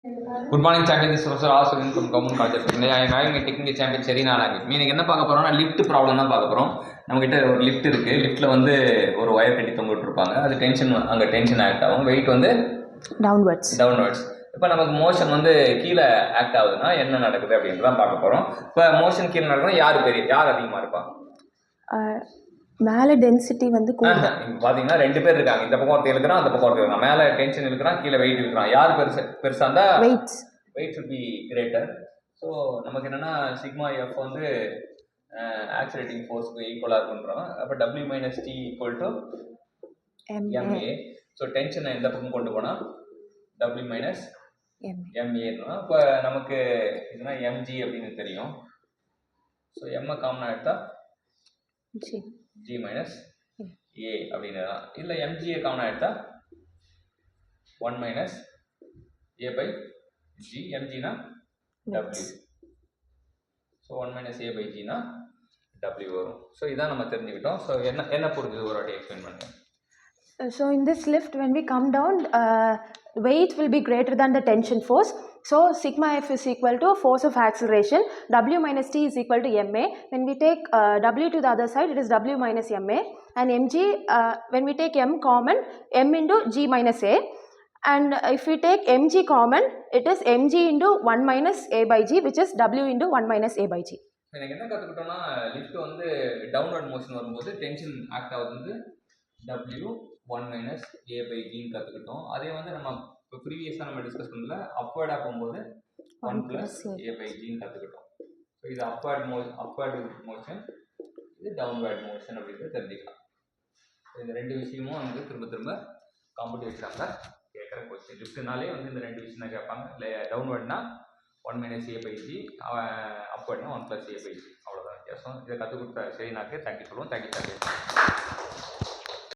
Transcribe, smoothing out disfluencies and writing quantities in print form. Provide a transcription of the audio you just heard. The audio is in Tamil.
Good morning, champion. This is Professor Aswin from Government College of Technology. I am having a technical champion Serena language. மீனுக்கு என்ன பார்க்க போறோம்னா லிஃப்ட் ப்ராப்ளம் தான் பார்க்க போறோம். நம்மகிட்ட ஒரு லிஃப்ட் இருக்கு. லிஃப்ட்ல வந்து ஒரு வயர் கட்டி தொங்க விட்டுருப்பாங்க. அது டென்ஷன் ஆக்ட் ஆகும். வெயிட் வந்து டவுன்வர்ட்ஸ். இப்போ நமக்கு மோஷன் வந்து கீழே ஆக்ட் ஆகுதுன்னா என்ன நடக்குது அப்படின்னு தான் பார்க்க போறோம். இப்போ மோஷன் கீழே நடக்குதுன்னா யார் அதிகமாக இருப்பா? மேலே டென்சிட்டி வந்து பார்த்தீங்கன்னா ரெண்டு பேர் இருக்காங்க. இந்த பக்கம் ஒருத்தர் இருக்கிறான், அந்த பக்கம் ஒருத்தர் இருக்கான். மேலே டென்ஷன் இருக்கிறான், கீழே வெயிட் இருக்கிறான். யார் பெருசாக இருந்தால் weight should be greater. So நமக்கு என்னென்னா சிக்மா எஃப் வந்து ஆக்சிலேட்டிங் ஃபோர்ஸ்க்கு ஈக்குவலாக இருக்குன்றோம். அப்போ டபிள்யூ minus t equal to m a. So டென்ஷனை எந்த பக்கம் கொண்டு போனால் டபிள்யூ மைனஸ் எம்ஏன்னா இப்போ நமக்கு இதுனா எம்ஜி அப்படின்னு தெரியும். ஸோ எம்ஐ காமனாக எடுத்தால் G minus A அப்படின்னு தான். இல்லை MGA காமனாக எடுத்தால் 1 minus A by G. MGனா W. So 1 minus A by Gனா W வரும். ஸோ இதான் நம்ம தெரிஞ்சுக்கிட்டோம். ஸோ என்ன புரிஞ்சுது ஒரு வாட்டி எக்ஸ்பிளைன் பண்ணுங்க. So in this lift, when we come down, weight will be greater than the tension force. So sigma F is equal to force of acceleration. W minus T is equal to MA. When we take W to the other side, it is W minus MA. And MG, when we take M common, M into G minus A. And if we take MG common, it is MG into 1 minus A by G, which is W into 1 minus A by G. எனக்கு என்ன கற்றுக்கிட்டோம்னா லிஃப்ட் வந்து டவுன்வர்ட் மோஷன் வரும்போது டென்ஷன் ஆக்ட் ஆகுது வந்து W 1 minus A by G கற்றுக்கிட்டோம். அதே வந்து நம்ம இப்போ ப்ரீவியஸாக நம்ம டிஸ்கஸ் பண்ணல அப்வர்டாக போகும்போது 1 plus A by G கற்றுக்கிட்டோம். ஸோ இது அப்வர்ட் மோஷன், இது டவுன்வர்ட் மோஷன் அப்படின்றது தெரிஞ்சுக்கலாம். இந்த ரெண்டு விஷயமும் வந்து திரும்ப காம்படிட்டிவ் எக்ஸாமில் கேட்குற கொஸ்டின். லிஃப்ட்னாலே வந்து இந்த ரெண்டு விஷயம் தான் கேட்பாங்க. இல்லை டவுன்வர்ட்னா 1 minus A by G, அப்வர்ட்னா 1 plus A by G. அவ்வளோதான் வித்தியாசம். இதை கற்றுக் கொடுத்த சரினாக்கு தேங்க்யூ சொல்லுவோம். தேங்க்யூ.